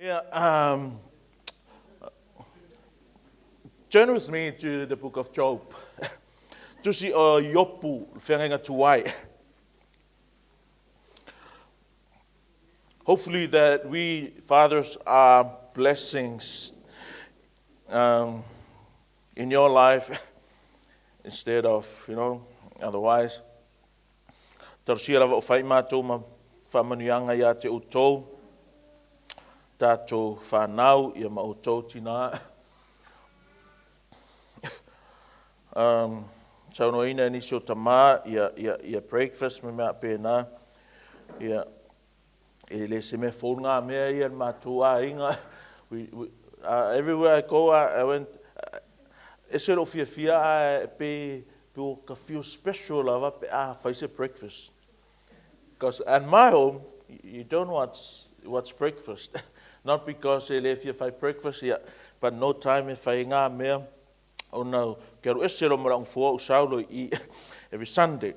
Yeah, turn with me to the book of Job. To see Iopu whenga tuai. Hopefully that we fathers are blessings in your life instead of, otherwise. Tarusia lava o whai mātou ma whamanuanga ia te utou. Tātou whanau ia ma utou tina. Sauno ina ni so Tama ia breakfast me mea pēnā. Ia le se me phone ngā mea ia mātou a inga. Everywhere I go, I went. Ese ro fia pe ka feel special lava pe whaise breakfast. Because at my home, you don't know what's breakfast. Not because if you find breakfast, but no time if I ngā mea. Oh no, kero esero marang fua usaulo I every Sunday.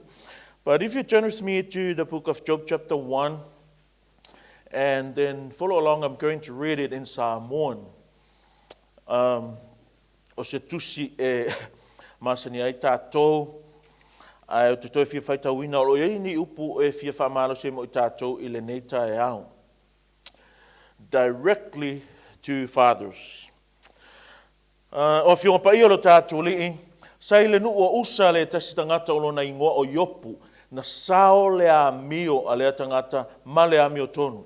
But if you turn with me to the book of Job chapter 1, and then follow along, I'm going to read it in Samoan. O se tusi masani ai tātou, ai o te toi fia whaita wina, o ei ni upu fia whamalo se mo I tātou I le neita e au. Directly to fathers. O whionga pa ia lo tātou li, sai le nu o usa le tasi tangata o lona ingoa o Iopu, na sao le a mio a le tangata ma le a mio tonu.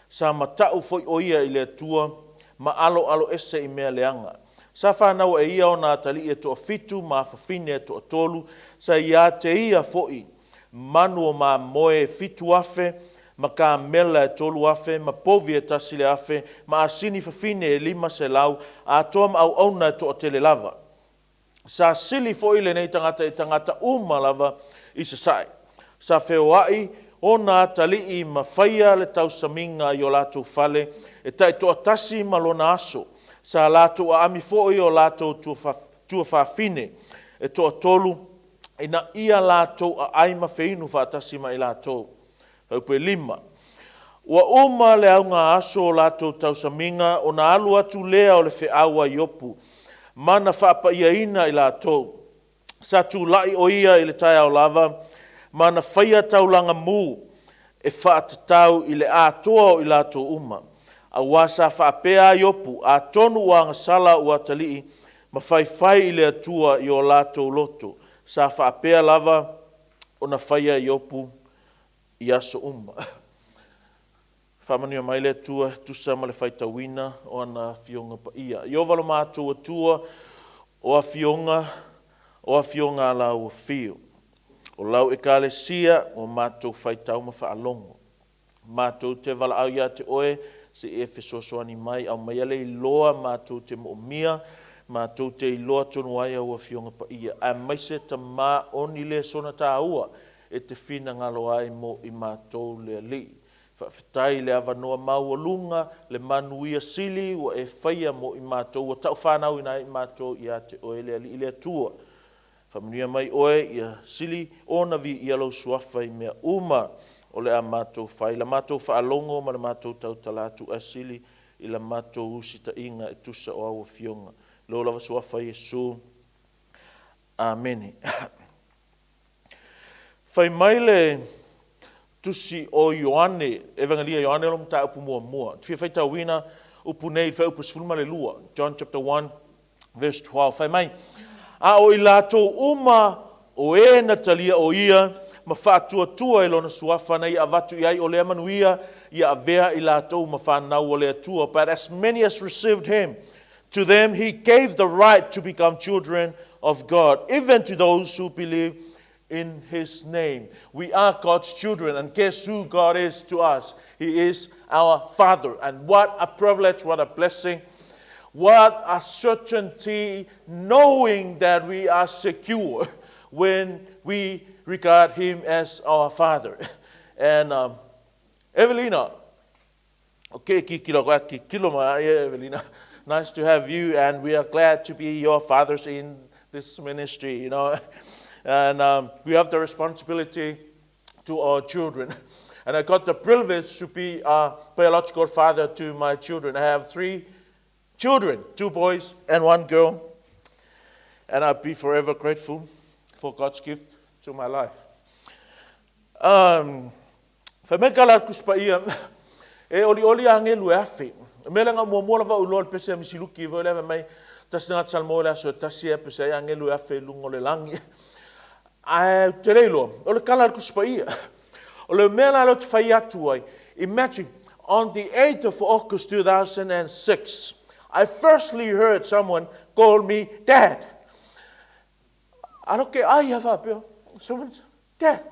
Sa matau foi o ia I le atua, ma alo ese I mea leanga. Sa whanau e ia o nā tali e toa fitu, ma whawhine e toa tolu, sa ia te ia foi, manu o ma moe fitu afe, ma ka mela e tolu afe, ma povi e tasile afe, ma asini whawhine e lima se lau, a toa ma au auna e toa tele lava. Sa sili foi le nei tangata lava I se sai. Sa whewai, o nā tali I ma whaia le tau saminga I o lātou whale, e tai toa tasi ma lona aso. Sa lātou a ami foi o lātou tua whawhine, e toa tolu, e na ia lātou a aima wheinu whātasi ma I lātou. Haupe 5. Ua uma le au ngā aso o lātou tausaminga o na alu atu lea o le wheaua Iopu. Mana whaapa ia ina I lātou. Sa tū lai o ia I le tai au lava. Mana whaia taulanga mū e whaatatau I le ātoa o I lātou uma. A wasa whaapea Iopu a tonu o anga sala ua talii ma whai I le atua I o lātou loto. Sa whaapea lava o na whaia Iopu I aso uma. Whamani o maile tua, tusa ma le whaitawina o ana fionga pa ia. I ovalo mātua tua o a fionga la ua fio. O lau e kālesia o mātou whaitau ma whaalongo. Mātou te wala au ia te oe, se Efeso Fonoti mai, au mai ale I loa mātou te moomia, mātou te I loa tonu aia o a fionga pa ia. A maise ta mā oni le sona tā ua. E te whina ngalo ai mo I mātou le li. Whawhetai le awanoa mau alunga, le manuia sili, wa e whaia mo I mātou, wa tau whanau ina I mātou I a te oe le li I le atua. Whamanuia mai oe I a sili, ona vi I alo suafa I mea uma o le a mātou whai. La mātou whaalongo ma le mātou tau talatu a sili, I la mātou usita inga e tusa o awa fionga. Lo lava suafa Jesu. Amen. Whai mai le tusi o Ioane, evangelia Ioane lo mta upu mua. Whia whaita wina upu nei whai upu sifulma le lua. John chapter 1 verse 12. Whai mai, a o I lātou uma o e na talia o ia, ma whātua tua I lona suafa nei a watu I ai o lea manuia, ia a vea I lātou ma whanau o lea tua. But as many as received him, to them he gave the right to become children of God, even to those who believe in his name. We are God's children, and guess who God is to us? He is our Father. And what a privilege, what a blessing, what a certainty, knowing that we are secure when we regard him as our Father. And Evelina, okay, Evelina, nice to have you, and we are glad to be your fathers in this ministry, And we have the responsibility to our children. And I got the privilege to be a biological father to my children. I have 3 children, 2 boys and 1 girl. And I'll be forever grateful for God's gift to my life. Famekala kuspaia e oli angelu afe. Melenga momola va ulol pese misiluki vole mai tasnat salmola so tasia pese angelu afe lungole langi. Ai telelo ole kala kuspaia. Ole mela lot fayatuai. Imagine on the 8th of August 2006, I firstly heard someone call me Dad. I don't care. I have a someone Dad.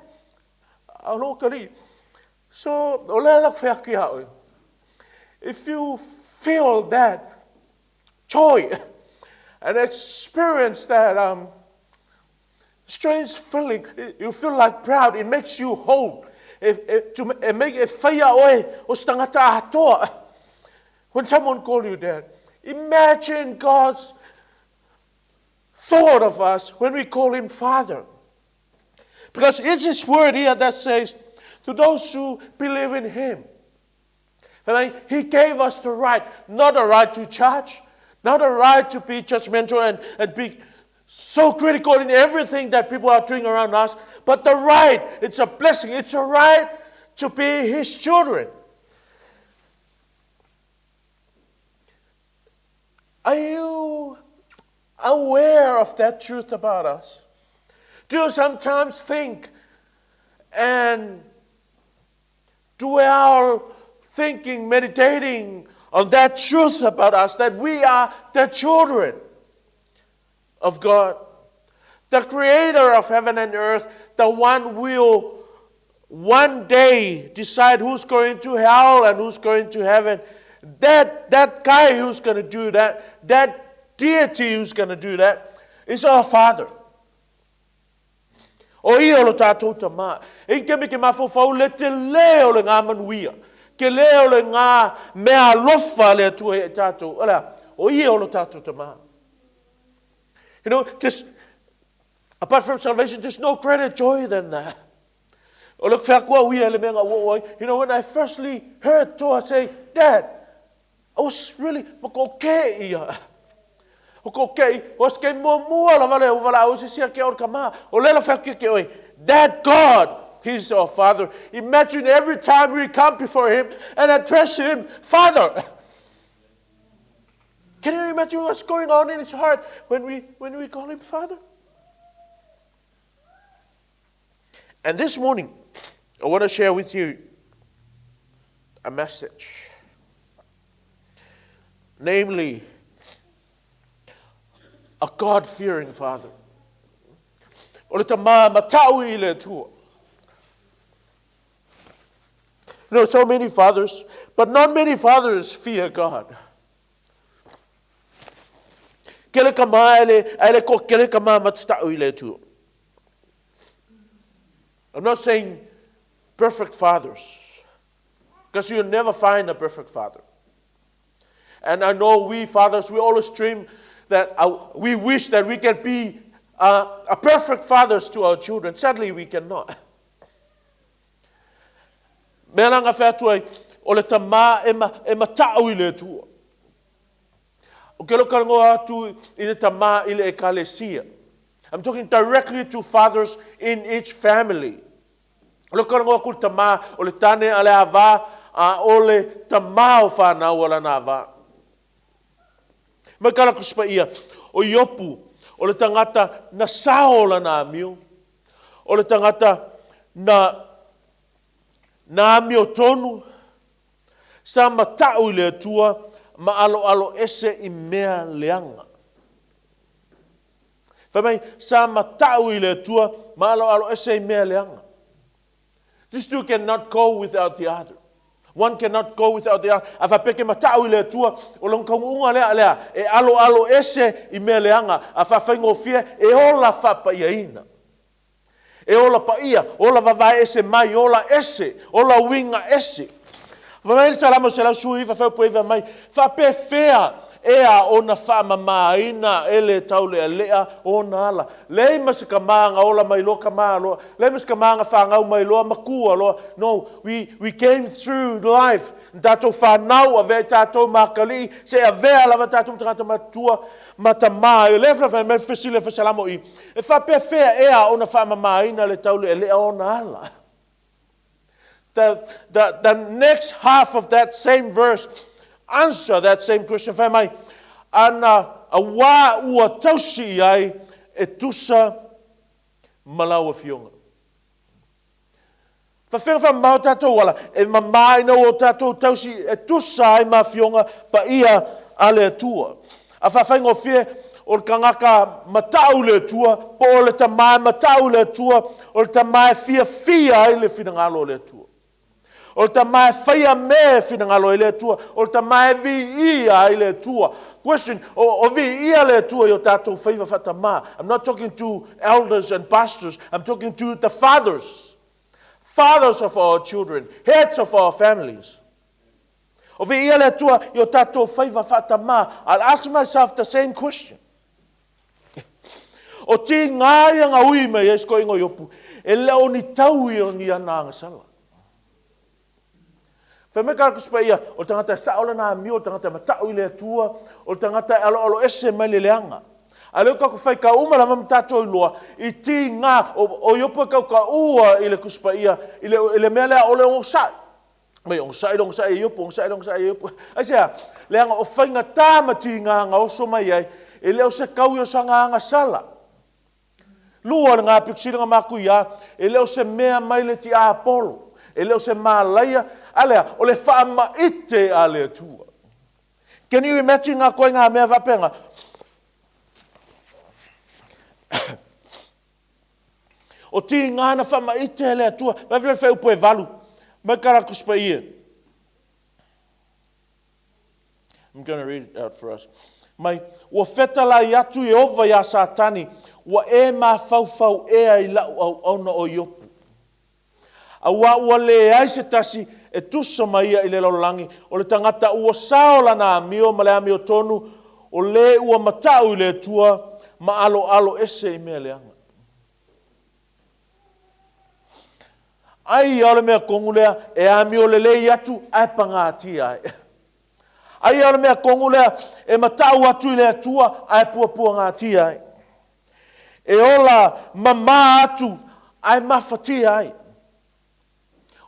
I don't care. So, if you feel that joy and experience that strange feeling, you feel like proud, it makes you whole. To make a fire away, when someone calls you Dad, imagine God's thought of us when we call Him Father. Because it's His word here that says, to those who believe in Him. He gave us the right, not a right to judge, not a right to be judgmental and be so critical in everything that people are doing around us, but the right, it's a blessing, it's a right to be His children. Are you aware of that truth about us? Do you sometimes think and dwell thinking, meditating on that truth about us, that we are the children of God, the creator of heaven and earth, the one will one day decide who's going to hell and who's going to heaven. That guy who's going to do that, that deity who's going to do that, is our Father. O ia lo tātou Tama. E ke me ke mafofau le te leo le ngā manuia. Ke leo le ngā mea lofa le atua e tātou. Ola, o ia lo tātou Tama. You know, because apart from salvation, there's no greater joy than that. O look whakua uia le mea ngā uoi. You know, when I firstly heard Toa say, Dad, I was really, mako ke ia. Okay, was ke mua la vale o vala o se sia ke or kama o lela fa ke oi. That God, He's our Father. Imagine every time we come before Him and address Him, Father. Can you imagine what's going on in His heart when we call Him Father? And this morning, I want to share with you a message, namely, a God-fearing Father. O le Tama matau I le Atua. You know, so many fathers, but not many fathers fear God. Kele kama ele ko kele kama matau I le Atua. I'm not saying perfect fathers, because you'll never find a perfect father. And I know we fathers, we always dream that we wish that we can be a perfect fathers to our children. Sadly, we cannot. Melanga fatuai ole Tama e matau I le Atua. O ke loka ngo atu I le Tama I le ekalesia. I'm talking directly to fathers in each family. Loka ngo ku Tama ole tane ale ava ole Tama o whanau ala na ava. Makala kuspa ia, o Iopu, o le tangata na saola na amio, o le tangata na amio tonu, sa matau I le Atua, ma alo ese I mea leanga. Whamai, sa matau I le Atua, ma alo ese I mea leanga. These two cannot go without the other. One cannot go without the other. Afa peke matau I le Atua, o long kaunga lea, e alo ese I mea leanga, afa whaingo fia, e ola whapa iaina. E ola pa ia, ola vavai ese mai, ola ese, ola winga ese. Vamaili salamo se lau sui, fa whau pueva mai, fa pe fea, ea ona whaamamaina ele tau lea ona ala. Lei masika maanga ola mailoa ka maaloa. Lei masika maanga whangau mailoa makua loa. No, we came through life. Tatou whanau a vea tatou makali. Se a vea lava tatou tangata matua matama. E lefra wha me whesile whasalamo i. E whapea whea ea ona whaamamaina le tau lea ona ala. The next half of that same verse answer that same question. Whamai, ana a wā ua tausi ai e tusa malaua fionga. Whawhenga mau tātou wala, e mamai no o tātou tausi e tusa ai ma fionga pa ia ale atua. A whawhenga o whie o le kangaka matau le atua, po o le tamai matau le atua, o le tamai fia ai le finangalo le atua. O le tamae whaia me finangalo i le atua. O le tamae vi ia i le atua. Question, o vi ia le atua i o tātou whaiva whatama. I'm not talking to elders and pastors. I'm talking to the fathers. Fathers of our children. Heads of our families. O vi ia le atua i o tātou whaiva whatama. I'll ask myself the same question. O ti ngāia ngā ui me esko ingo Iopu. E leo ni tau i o ni ana angasala. Whamai karakuspa ia, o tangata saola nā mi, o tangata matau i le atua, o tangata alo ese mai le leanga. A leo kako whai ka uma lama matato i loa, i ti ngā, o Iopu kau ka ua i le kuspa ia, i le mea lea o le ongosai. Mai ongosai i Iopu, ongosai i Iopu. Aisea, leanga o whainga tāma ti ngā ngā oso mai ai, i leo se kau i o sa ngā sala. Lua ngā piksira ngā maku ia, i leo se mea mai le ti a Apollo. E leo se mālaia, alea, o le whaama ite a le atua. Can you imagine ngā koe ngā mea wapenga? O ti ngāna whaama ite a le atua, wawile whai upo e walu, mai karakuspa ia. I'm going to read it out for us. Mai, ua whetala i atu e ova ia Satani, ua e mā whau ea i lau au auna o Iopu. A ua le ai se tasi e tusa mai i le laulangi. O le tangata ua saola na mio ma le amio tonu. O le ua matau i le tua ma alo ese i mea leanga. Ai ole mea kongulea e amio le i atu ai pangati ai. Ai ole mea kongulea e matau atu i le tua ai pua ngati ai. E ola mama atu ai mafati ai.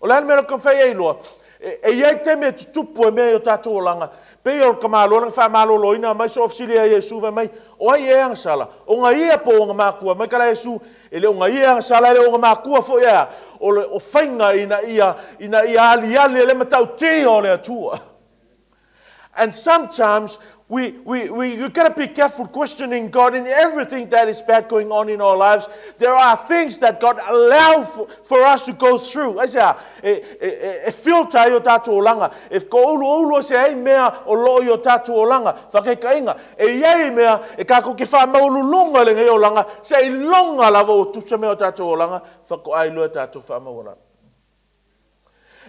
O le mea ka whai ei loa, e iei te mea tutupu e mea o tātou o langa. Pei o ka mālo, wha mālo ina, mai so ofisili a Iesu, mai, o ai e angasala. O ngā ia po o ngā mākua, mai kara Iesu, e le o ngā ia angasala, e le o ngā mākua fo ea, o whainga ina ia ali e le matau te o le atua. And sometimes you got to be careful questioning God in everything that is bad going on in our lives. There are things that God allows for us to go through. I say, filter yo tatu olanga. If ko ulu se ai mea o lo yo tatu olanga, whakekainga. E iei mea, e kako ki wha maulu longa le ngai olanga, se i longa lava o tusa mea o tatu olanga, whako ai lua tatu wha maulanga.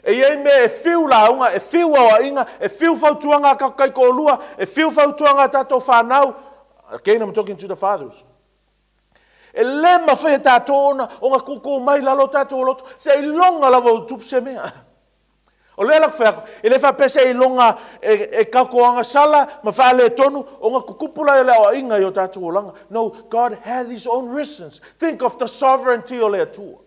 E iei me e whiu launga, e whiu awa inga, e whiu whautuanga kakai ko lua, e whiu whautuanga tato whanau. Again, I'm talking to the fathers. E lema whai tato ona, o ngā kuko mai lalo tato o loto, se i longa lava o tupu se mea. O lea lak whako, e le whapese i longa e kakoanga sala, ma whale tonu, o ngā kukupula e leo inga i o tato o langa. No, God had his own reasons. Think of the sovereignty o lea tua.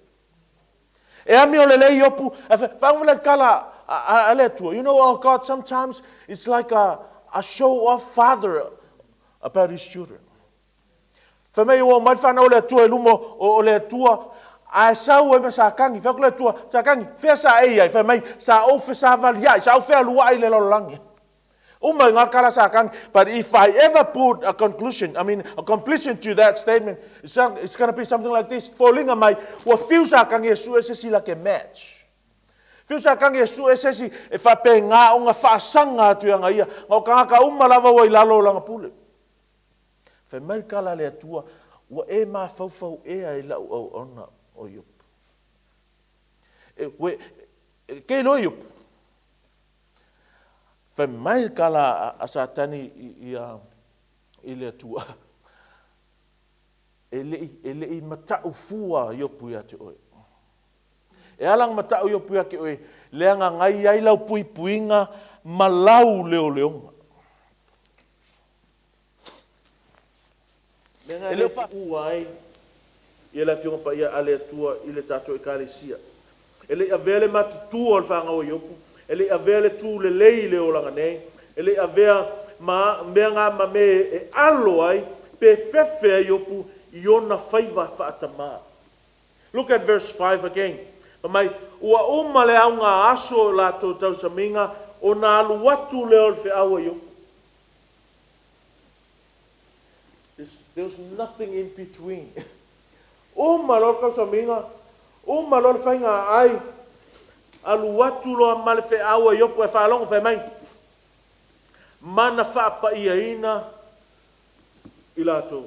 E ami o le lei Iopu, whangwile kala a le tua. You know, oh God, sometimes it's like a show-off father about his children. Whamei o mai whanau le tua e lumo o le tua, a sau e me sa kangi, whako le tua, sa kangi, whea sa ei ai, whamei sa o whe sa vali ai, sa o whea lua ai le lolangi. Umai ngā kara sa kangi, but if I ever put a completion to that statement, it's going to be something like this. Fōlinga mai, ua whiu sa kangi e su e sesi like a match. Whiu sa kangi e su e sesi e whape ngā o ngā whaasanga atu anga ia, ngā o kangaka umalava wa i lalo langa pule. Whamei kala le atua, ua e mā whauwhau ea i lau au ona o Iopu. Kei lo Iopu. Whai mai kala a sa tani i le atua. E lei matau fua Iopu ia te oe. E alang matau Iopu ia ke oe, leanga ngai ai lau pui puinga malau leo leonga. E leo fa uai, ia la fionga pa ia ale atua i le tato e karesia. E le avele matutua le whanga o Iopu, e le avele tu le lei leo langa nei, e le avea mea ngā mame e alo ai, pe fefe a Iopu, Iona faiva whaatama. Look at verse 5 again. Mai, ua umale au ngā aso la tau saminga, o nā alu watu leo le awa Iopu. There's nothing in between. Umalo kau saminga, umalo le whainga ai, alu watu loa male fe awa Iopu e whaalonga whai mai. Mana whaapa ia ina, ilato.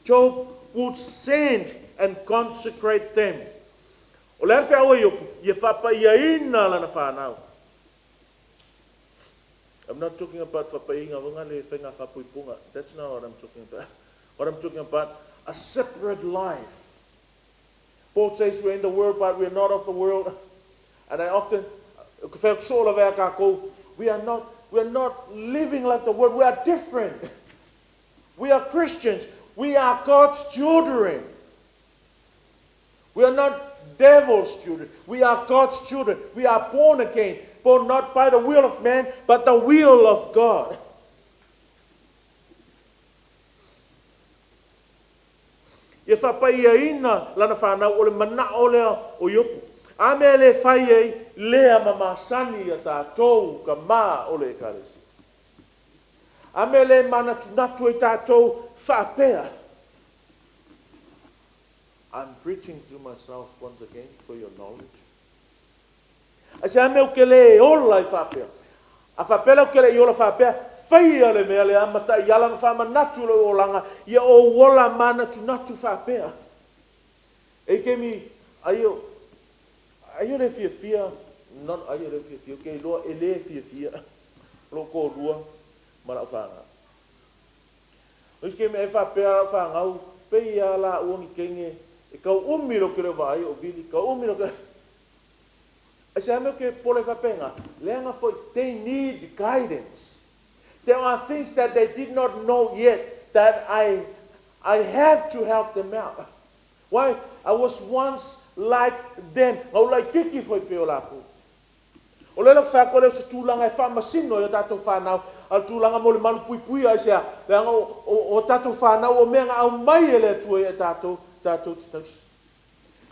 Job would send and consecrate them. O lea whea oe Iopu, ia whapa ia ina lana whanau. I'm not talking about whapa inga wunga le whenga whapuipunga. That's not what I'm talking about. What I'm talking about, a separate life. Paul says we're in the world, but we're not of the world. And I often, we are not living like the world. We are different. We are Christians. We are God's children. We are not devil's children. We are God's children. We are born again. Born not by the will of man, but the will of God. Ia whapaia ina lana whanau o le mana o lea o Iopu. A mea le whai ei lea mamasani a tātou ka mā o le ekaresi. A mea le mana tunatu e tātou whapea. I'm preaching to myself once again for your knowledge. A se a mea uke le ola i whapea. A whapea uke le i ola whapea, whaia le mea le amata i ala mwhama natu le olanga, ia o wola mana tunatu whapea. E ke mi, aio le fia, non aio le fia, ke loa e le fia, loko rua, mana o whanga. Ois ke me e whapea whangau, pe ia la uongi kenge, e kau umiro ke le vai o vili, kau umiro ke... I say, I'm okay, pole whapenga. Leanga foi, they need guidance. There are things that they did not know yet that I have to help them out. Why? I was once like them. Ngau lai kiki foi peo laku. O lelo whako leo se tūlanga e whamasino i o tātou whanau. Al tūlanga mo le malu pui pui ai sea. Leanga o tātou whanau o mea au mai e le tua e tātou titaus.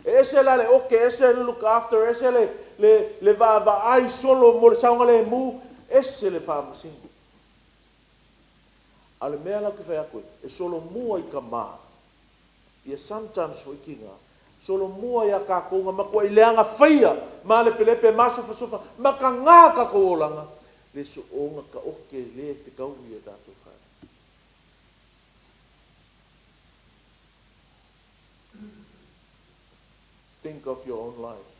Ese la le oke, ese le look after, ese le va ai solo mo le saunga le mu, ese le whamasino. Ale mea la ke whai koe, e solo mua i ka maa. Ia sometimes hoi kinga, solo mua i a ka kounga, ma koe i leanga whaia, ma le pelepe, ma sofa, ma ka ngā ka koolanga, le so onga ka oke le whikau i a tātou whai. Think of your own life.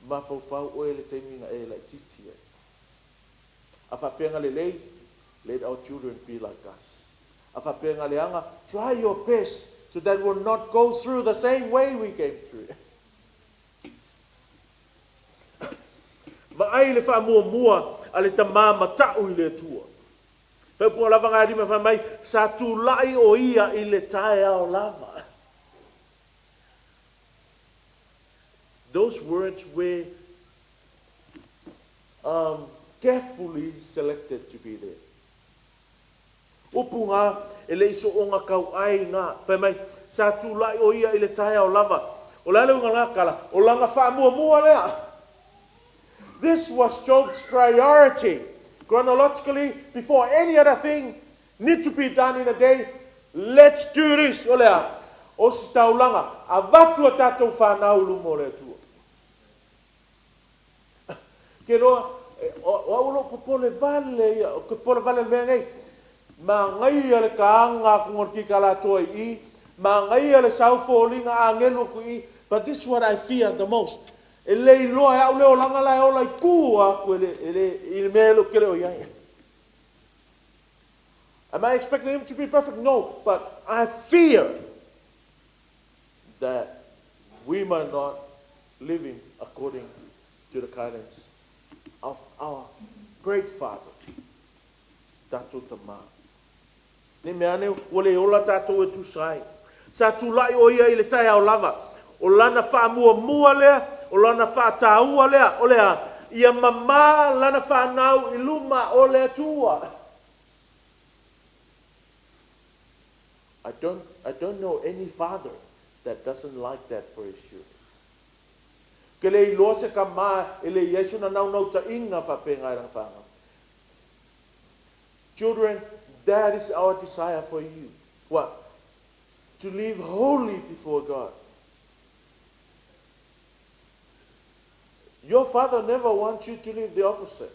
Ma fau oe le teiminga e lai titi e. A whapenga le lei, let our children be like us. A whapenga le anga, try your best so that we'll not go through the same way we came through. Ma ai le wha mua a le tamā matau I le tua. Whai pua lava ngā rima wha mai, sa tū lai o ia I le tae ao lava. Those words were carefully selected to be there. Upunga e le iso o ngā kau ai ngā. Whai mai, sa tūlai o ia I le tae ao lava. O lale unga ngā kala, o langa wha mua lea. This was Job's priority. Chronologically, before any other thing need to be done in a day, let's do this. O lea, o si taulanga, a vatu a tātou whanau lumo le tua. Ke roa, o ulo popole vale, o ke pole vale mea ngai, ma ngai ale kaanga kungorki kalatua I, ma ngai ale saufo linga a ngelu ku I, but this is what I fear the most. E lei loa e au leo langa lai o lai kua ko ele me lo kele o ia. Am I expecting him to be perfect? No, but I fear that we might not living according to the guidance of our great Father, Tato Tama. Ni mea ne wale ola tato e tu sai. Sa tu lai o ia i le tai au lava. O lana wha mua lea, o lana wha taua lea, o lea, ia mama lana wha nau i luma o lea tua. I don't know any father that doesn't like that for his children. Ke le iloa se ka maa, ele Yesu na nau ta inga wha pengai rang whanga. Children, that is our desire for you. What? To live holy before God. Your father never wants you to live the opposite.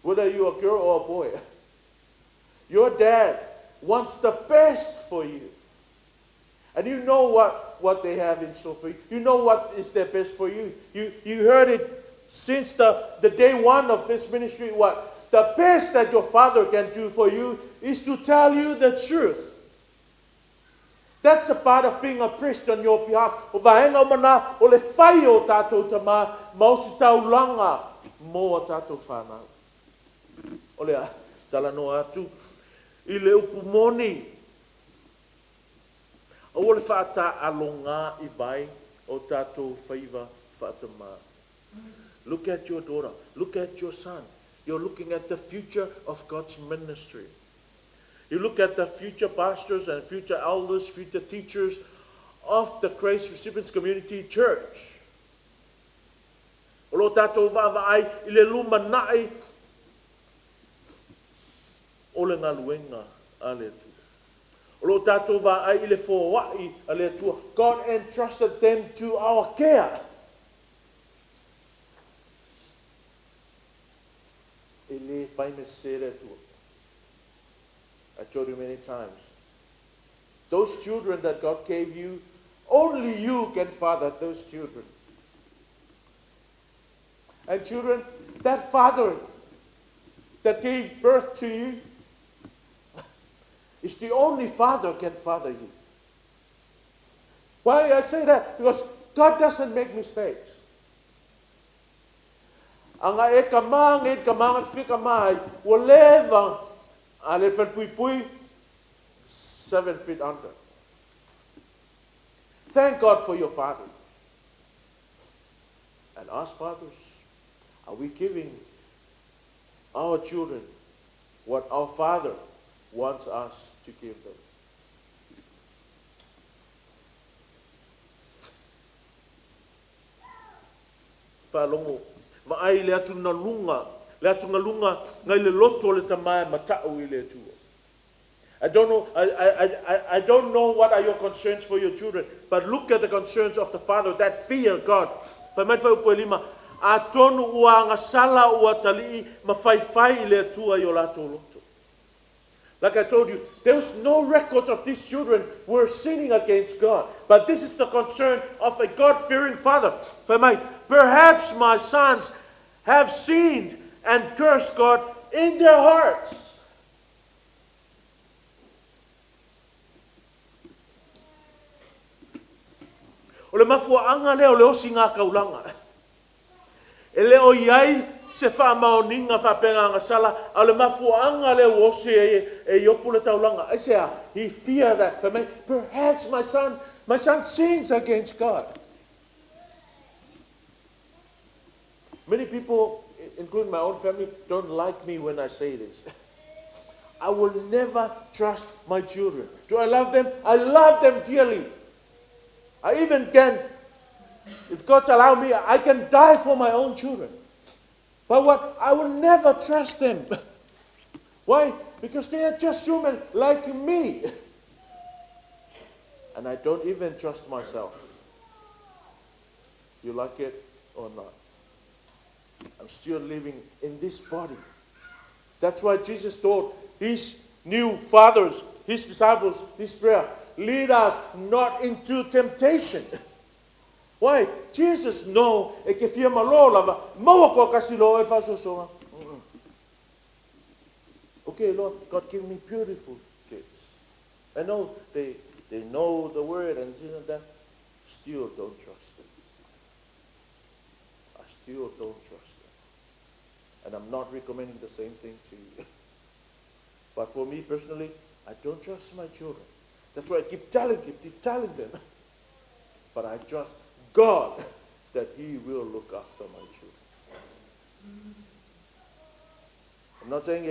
Whether you're a girl or a boy. Your dad wants the best for you. And you know what they have in store for you. You know what is their best for you. You heard it since the day one of this ministry. What? The best that your father can do for you is to tell you the truth. That's a part of being a priest on your behalf. O vaenga mana o le whai o tātou tama, mausi tau langa mo a tātou whanau. O lea, tala no atu, i le upu moni. O le whaata alonga i vai o tātou whaiva whaatama. Look at your daughter. Look at your son. You're looking at the future of God's ministry. You look at the future pastors and future elders, future teachers of the Grace Recipients Community Church. O lo tātou wāwai i le luma nai o le ngaluenga a le atua. O lo tātou wāai i le fōwai a le atua. God entrusted them to our care. E le whaime se le atua. I told you many times. Those children that God gave you, only you can father those children. And children, that father that gave birth to you is the only father can father you. Why I say that? Because God doesn't make mistakes. Anga e kamanga kifika mai, waleva ale pui 7 feet under. Thank God for your father. And us fathers, are we giving our children what our Father wants us to give them? Whalongo, maai le atu na lunga, ngai le loto le tamai matau I le atua. I don't know what are your concerns for your children, but look at the concerns of the father that fear God. A tonu ua ngasala ua tali mawhaiwhai le atua I o lato loto. Like I told you, there was no records of these children who were sinning against God. But this is the concern of a God-fearing father. Perhaps my sons have sinned and cursed God in their hearts. O le mafuaanga leo le osi ngā kaulanga. E leo iai se whaamaoninga whapenga ngā sala, a le mafuaanga leo osi e Iopu le taulanga. I say, he feared that. Perhaps my son sins against God. Many people, including my own family, don't like me when I say this. I will never trust my children. Do I love them? I love them dearly. I even can, if God's allow me, I can die for my own children. But what? I will never trust them. Why? Because they are just human like me. And I don't even trust myself. You like it or not? I'm still living in this body. That's why Jesus taught his new fathers, his disciples, this prayer. Lead us not into temptation. Why? Jesus know e ke fia malo lava, mau ko kasilo e fasosonga. Okay, Lord, God give me beautiful kids. I know they know the word and things like that. Still don't trust them. I still don't trust them. And I'm not recommending the same thing to you. But for me personally, I don't trust my children. That's why I keep telling them. But I trust God that He will look after my children. I'm not saying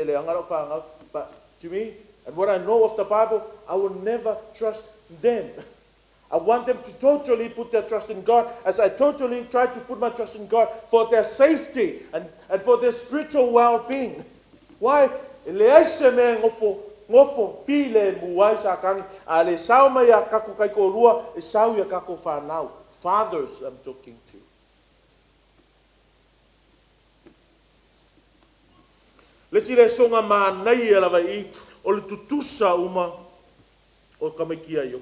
but to me, and what I know of the Bible, I will never trust them. I want them to totally put their trust in God, as I totally try to put my trust in God for their safety and for their spiritual well-being. Why? Ngofo file muai sa kangi ale sauma ya kako kai ko lua e sau ya kako whanau. Fathers I'm talking to. Lesi le songa mānai e lawa I o le tutusa uma o kamakia yo.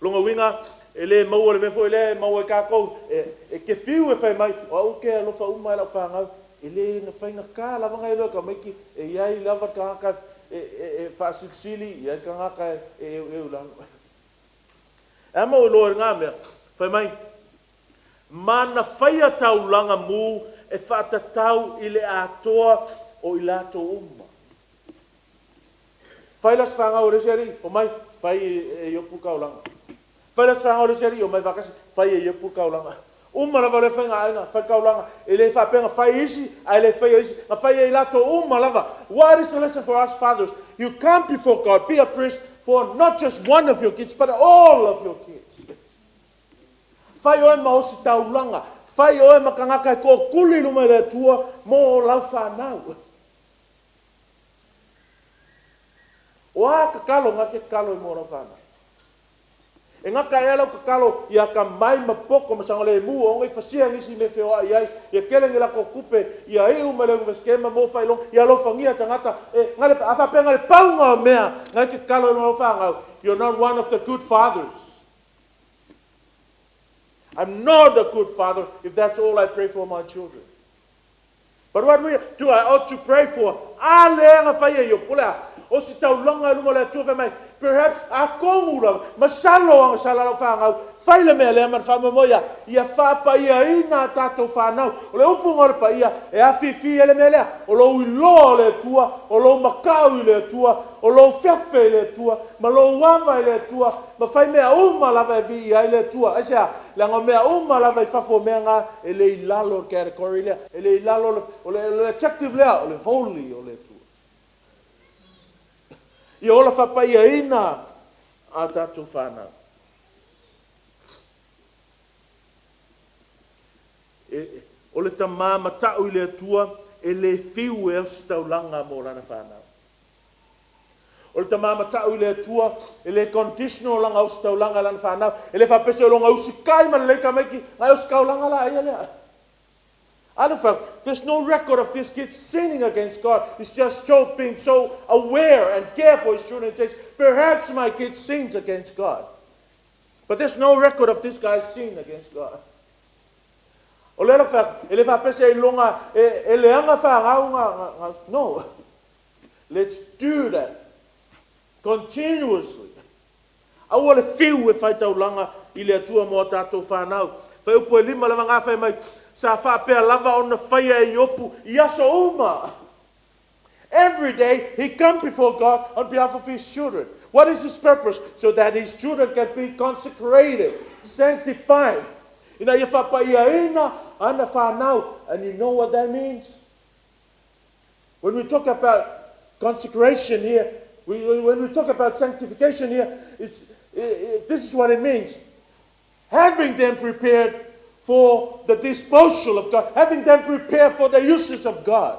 Longa winga ele mau le mefo ele mau e kako e ke fiu e fai mai o ke alofa uma la whangau ele na whainga ka lava ngai loa kamaki e iai lava ka e whasilsili iai ka ngaka e ulano. E mau loa ngā mea whai mai mana whaia taulanga mu e whaatatau I le atoa o I lato uma. Whailas whangau reseri o mai whai e Iopu kaulanga. Whailas whangau reseri o mai wakasi whai e Iopu kaulanga. Uma lava le whainga ainga whai kaulanga e le whapenga whai isi a le whai isi ma whai e lato uma lava. What is the lesson for us fathers? You come before God, be a priest for not just one of your kids but all of your kids. Whai oe maosi taulanga. Whai oe makangaka e ko kuli lume le tua mo lau whanau. O a kakalo ngake kakalo I mo lau whanau. E ngaka e lau kakalo I a ka mai mapoko masanga le mu o ngai whasia ngisi me whioa iai. I a kelenge la ko kupe I a iu me leu veskema mo whailong I a lo whangia tangata. E ngale a whapenga le paunga o mea ngake kakalo I mo lau whanau. You're not one of the good fathers. I'm not a good father if that's all I pray for my children. But what do I ought to pray for? Perhaps a kongura, masalo ang salalo whangau, whaile mea lea man whamamoia, ia whapa ia ina tato whanau, o le upunga pa ia, e awhiwhi ele mea lea, o lo uiloa le tua, o lo makau le tua, o lo whiawhi le tua, ma lo wama le tua, ma whai mea uma lava e vi ia le tua, aisea, langa mea uma lava I whafo mea ngā, e le ilalo category lea, e le ilalo, o le attractive lea, o le holy o le tua. I ola whapaia ina a tātou whānau. O le tamā matau I le atua e le whiu e osi taulanga mō rana whānau. O le tamā matau I le atua e le conditional langa osi taulanga lana whānau. E le whapese o longa usi kai mana leika maiki ngai osi kaulanga la ia lea. Other fact, there's no record of this kid sinning against God. It's just Job being so aware and care for his children. He says, perhaps my kid sins against God. But there's no record of this guy sinning against God. No. Let's do that continuously. I want to feel if I tell langa ile atua mo tato whanau. Whai upo e lima lava ngā whai mai sa whapea lava o na whaia e Iopu I aso uma. Every day he comes before God on behalf of his children. What is his purpose? So that his children can be consecrated, sanctified. Ina ia whapaia ina ana whanau. And you know what that means? When we talk about consecration here, when we talk about sanctification here, this is what it means. Having them prepared for the disposal of God, having them prepared for the uses of God.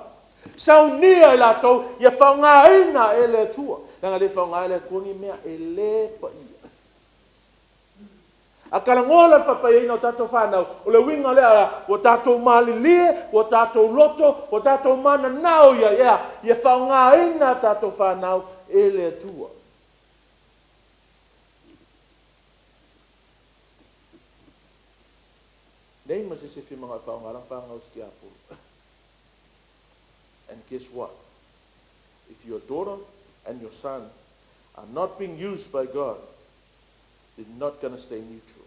Sau nia lato ia whaungaina e le tua. Nanga le whaunga le kongi mea e le pa ia. A karangola whapaina o tato whanau, o le winga lea, o tato mali lie, o tato loto, o tato mana nao ia whaungaina tato whanau e le tua. Nei masisi fi mga whaongarang whaangau ski apuru. And guess what? If your daughter and your son are not being used by God, they're not going to stay neutral.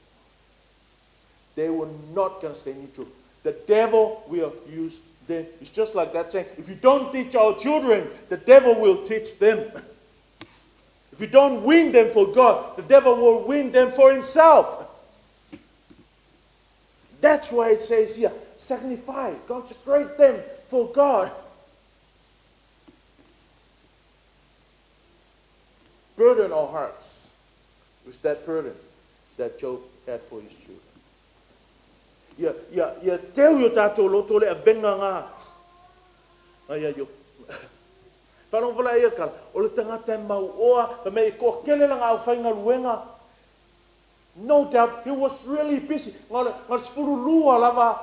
They were not going to stay neutral. The devil will use them. It's just like that saying, if you don't teach our children, the devil will teach them. If you don't win them for God, the devil will win them for himself. That's why it says here, sanctify, consecrate them for God. Burden our hearts with that burden that Job had for his children. Ya teu yo tātou loto le a venga ngā. Ai yo. Whanong wala ia kala. O le tangata mau oa. Pa me e ko kele langa au whainga luenga. No doubt, he was really busy. Ngā spuru lua lava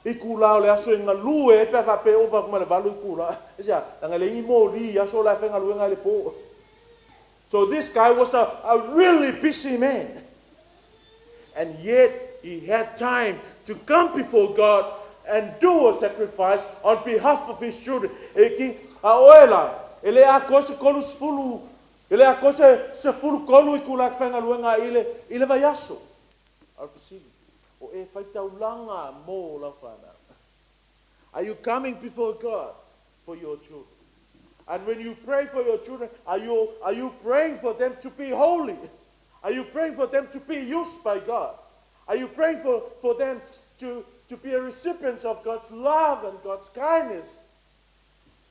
i kūlao le aso i ngā lue e pewa pe ova kuma le valu i kūlao. Esa, tanga le imo li aso la whainga luenga le po. So this guy was a really busy man. And yet he had time to come before God and do a sacrifice on behalf of his children. E ki a oela, ele a kose kolu sfulu, ele a kose se fulu kolu i kula whainga luenga ile vai aso. Alfasili. O e whaitaulanga mo la whana. Are you coming before God for your children? And when you pray for your children, are you praying for them to be holy? Are you praying for them to be used by God? Are you praying for them to be a recipient of God's love and God's kindness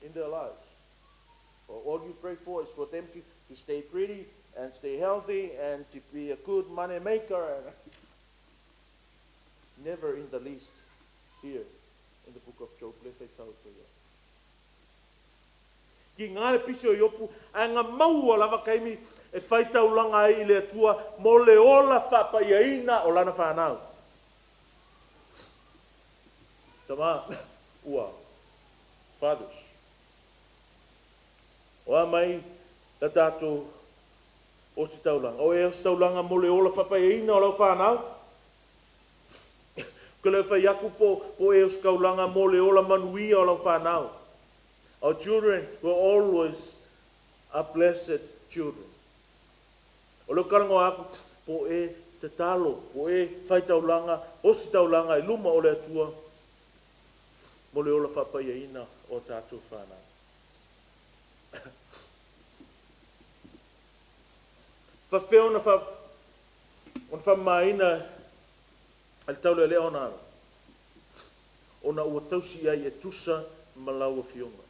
in their lives? Or all you pray for is for them to stay pretty and stay healthy and to be a good money maker. And never in the least here in the book of Job. Ki ngāle pisi o Iopu, a ngā maua lava kaimi e whaitaulanga ai I le atua mo le ola whapaiaina o lana whanau. Tama, ua, fathers. Oa mai, la tātou o si taulanga. O e o si taulanga mo le ola whapaiaina o lau whanau. Ko le whaiaku po e o si taulanga mo le ola manuia o lau whanau. Our children were always a blessed children. O le karango aku po e te talo, po e whaitaulanga, o si taulanga I luma o le atua, mo le ola whapaiaina o tātou whanau. Whawheo na whamaina al taule leo nara. O na ua tausi ai e tusa malau o fionga.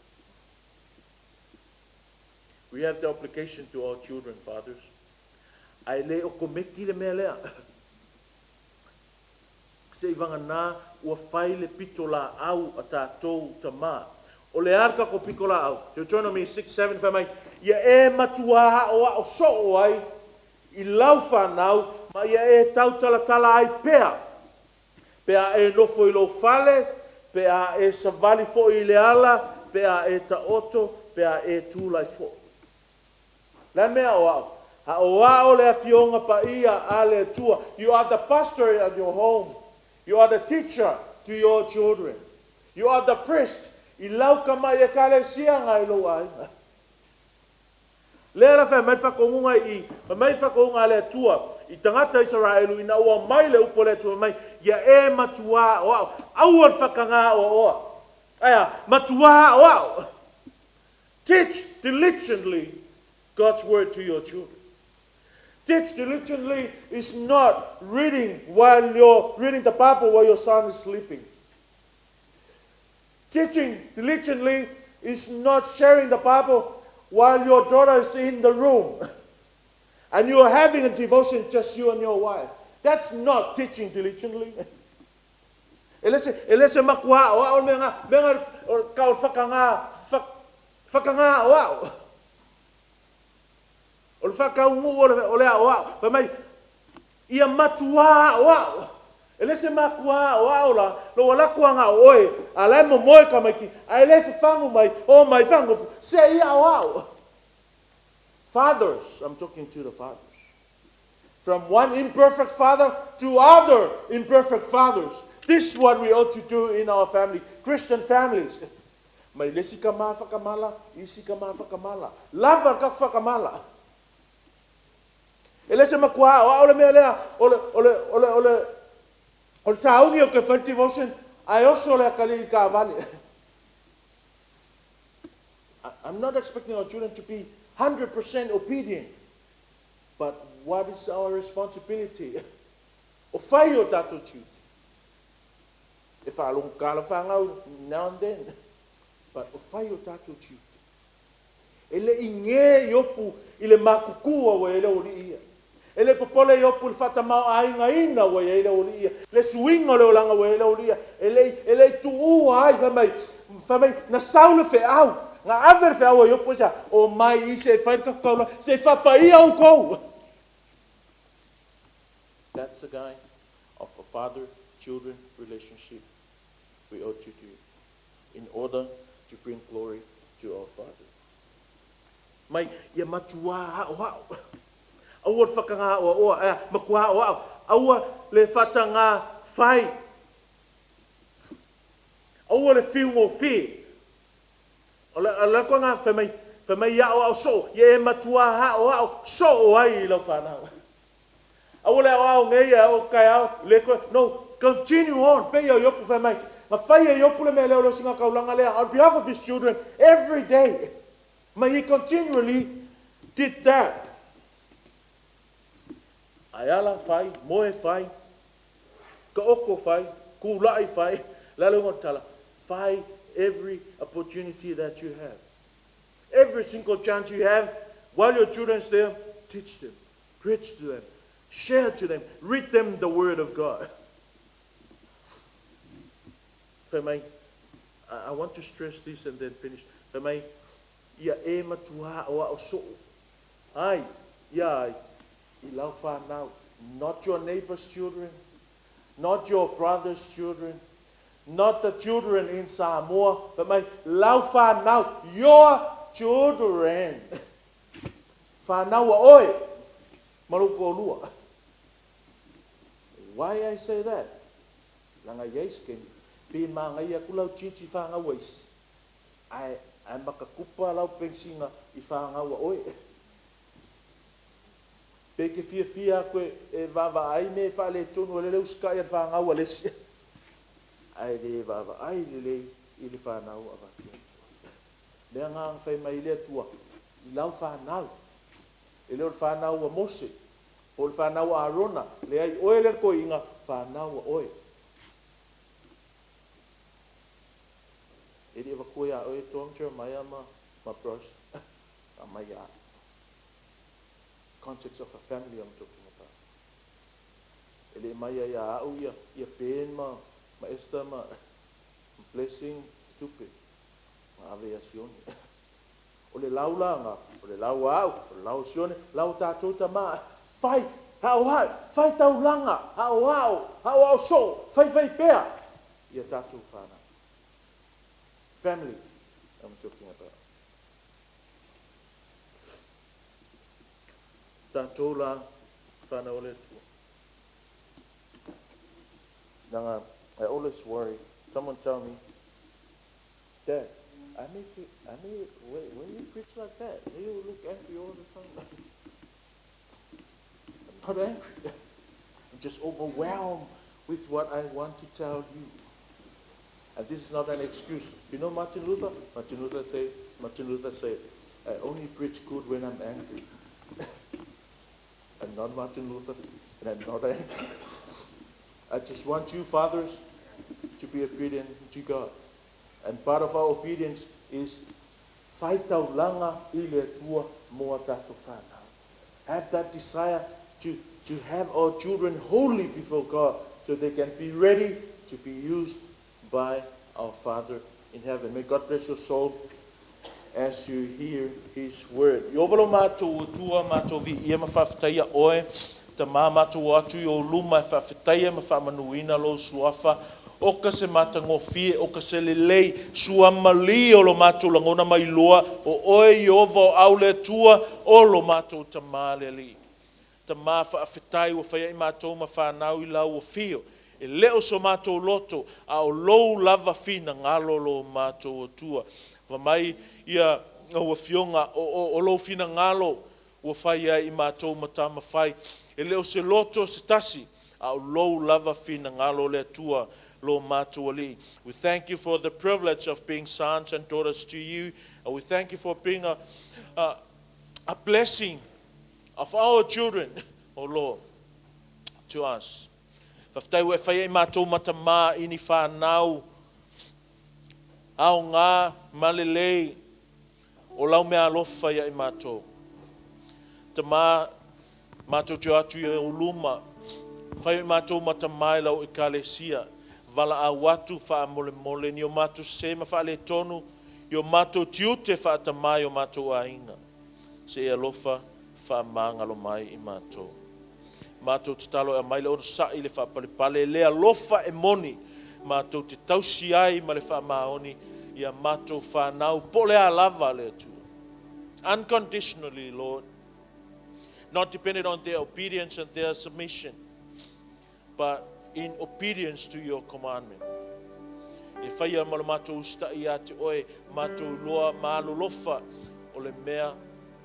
We have the obligation to our children, fathers. Ai le o komeki le mea lea. Se ivanga nā ua whai le pito la au a tātou Tama. O le arka ko piko la au. Deuteronomy 6:7 whamai. Ia e matua o so o ai. I lau whanau. Ma ia e tau tala ai pea. Pea e nofo I lo fale. Pea e savali fo I le ala. Pea e ta oto. Pea e tūlai fo. La mea o au. Ha o au le afionga pa ia a le tua. You are the pastor of your home. You are the teacher to your children. You are the priest. I lau ka mai e kale sianga I lo ai. Le la fa mai whakongunga I. Mai whakongunga le tua. I tangata Israelu ina ua mai le upo le tua mai. Ia e matua o au. Au al whakanga o oa. Aya, matua o au. Teach diligently God's word to your children. Teach diligently is not reading while you're reading the Bible while your son is sleeping. Teaching diligently is not sharing the Bible while your daughter is in the room and you're having a devotion just you and your wife. That's not teaching diligently. Elese makua o menga ka fakanga wow. O le whakaungu o le awa. Pa mai, ia matua o. Ele se makua o aula, lo wala kuanga oe, a le mo moe ka mai ki, a le whangu mai, o mai whangu, se ia o. Fathers, I'm talking to the fathers. From one imperfect father to other imperfect fathers. This is what we ought to do in our family, Christian families. Mai lesi ka ma whakamala, isi ka ma whakamala. Lava ka whakamala. Ele se makua, o ole mea lea, ole sa aungi o ke whai devotion, ai oso lea kalili ka vale. I'm not expecting our children to be 100% obedient, but what is our responsibility? O whai o tato tute. E whaalong kala whangau now and then, but o whai o tato tute. Ele inge iopu ile makukua wa ele ori ia. Ele popole iopu il whatamau ainga ina wa ele ori ia. Le suinga le olanga wa ele ori ia. Ele tuua ai whamai na saule fe au. Nga aver fe au iopu sa o mai i se whai kakaula se whapai au kou. That's a guy of a father-children relationship we ought to do in order to bring glory to our Father. Mai, ia matua hao hao. Aua whakanga oa, makua hao hao. Aua le whatanga whai. Aua le whiungo whi. Ala koa ngā whamai iao au so, ia e matua hao hao, so o ai I lau whanau. Aua le au ngei au kai au, le koe, no, continue on, pe ia iopu whamai. Ma whai e iopu le mea leo leo singa kaulanga lea, on behalf of his children, every day. Ma he continually did that. Ayala whai, moe whai, ka oko whai, kulai whai, lalungon tala, whai every opportunity that you have. Every single chance you have, while your children's there, teach them, preach to them, share to them, read them the word of God. I want to stress this and then finish. Ia e matua o au so. Ai, ia I lau whanau. Not your neighbor's children, not your brother's children, not the children in Samoa. Lau whanau, your children. Whanau oi, maruko lua. Why I say that? Langa yeisken. Pe mga ia kulau chichi whanga wais. Ai makakupa lau pensinga I whanga wa oe. Pe ke fia koe e vava ai me whale tonu le leu skai ar whanga wa lesi. Ai le vava ai le I le whanau a vakia. Lea ngang whai mai le atua. I lau whanau. E leo whanau wa Mose. O le whanau a Arona. Le ai oe le koe inga whanau wa oe. Ele eva koe a oe tōng Jeremiah ma bros. Maya. Context of a family I'm talking about. Ele maya ia au ia pen ma Esther ma blessing stupid. Ma ave asione. O le lau langa, o le lau au, o le lau sione, lau tātou tama. Fai, hao hai, fai tau langa, hao au so, fai pea. Ia tātou whana. Family, I'm talking about. Tātou la whana ole tua. Nanga, I always worry. Someone tell me, Dad, when you preach like that, you look angry all the time. I'm not angry. I'm just overwhelmed with what I want to tell you. And this is not an excuse. You know Martin Luther? Martin Luther said, I only preach good when I'm angry. I'm not Martin Luther, and I'm not angry. I just want you fathers to be obedient to God. And part of our obedience is fight out langa ile tua moa tato whanau. Have that desire to have our children holy before God so they can be ready to be used by our Father in heaven. May God bless your soul as you hear His word. Iovalo mātou tua mātou vi ia mawhawhitaia oe, ta mā mātou atu I o luma e whawhitaia ma whamanuina lo suafa, oka se matango fie, oka se lelei, sua mali o lo mātou langona mai loa, o oe Iova o aule tua, o lo mātou ta mā leli. Ta mā whawhitai o whaia I mātou ma whanau I lau o fio. e leo so mātou loto, a o lou lava fina ngalo lo mātou atua. Wa mai ia ua fionga o lou fina ngalo, ua whai ai I mātou matama whai. E leo se loto se tasi, a o lou lava fina ngalo le atua lo mātou ali. We thank you for the privilege of being sons and daughters to you, and we thank you for being a blessing of our children, oh Lord, to us. Whaftai ue whai e mātou matama ini whanau, au ngā malelei, o lau mea alofa ia I mātou. Tama mātou te atu I uluma, whai I mātou matamai lau I kalesia, vala a watu wha mole mole, ni o mātou sema wha le tonu, I o mātou tiute wha atamai o mātou a inga. Se e alofa wha māngalo mai I mātou. Mātou te talo e mai le oro sa I le wha pale le alofa e moni, mātou te tausi ai ma le wha maoni, ia mātou wha nau pole a lava le atua. Unconditionally, Lord. Not dependent on their obedience and their submission, but in obedience to your commandment. E whaia ma le mātou usta I ate oe, mātou loa mālolofa o le mea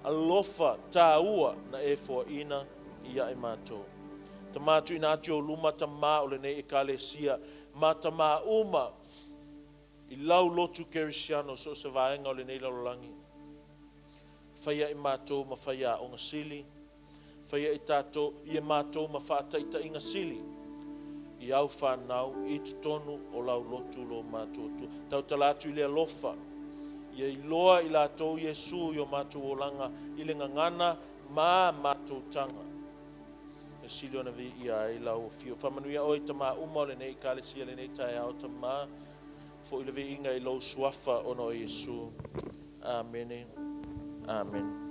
alofa tā ua na e fua ina ia e mātou. Ta mātou ina ate o luma ta mā o le nei e kalesia, mā ta mā uma I lau lotu kerisiano so se vaenga o le nei lalolangi. Whaia I mātou ma whaia o ngasili, whaia I tātou I e mātou ma whaataita I ngasili, I au whanau, I te tonu o lau lotu lo mātou tu. Tau talatu I le alofa, I loa I lātou Iesu I o mātou o langa, I le ngangana mā mātou tanga. E sili ona vi I ai lau o fio. Whamanuia oi ta mā uma o le nei kālesia le nei tai au ta mā, fo I le vi inga I lau suafa ono Iesu. Amen. Amen.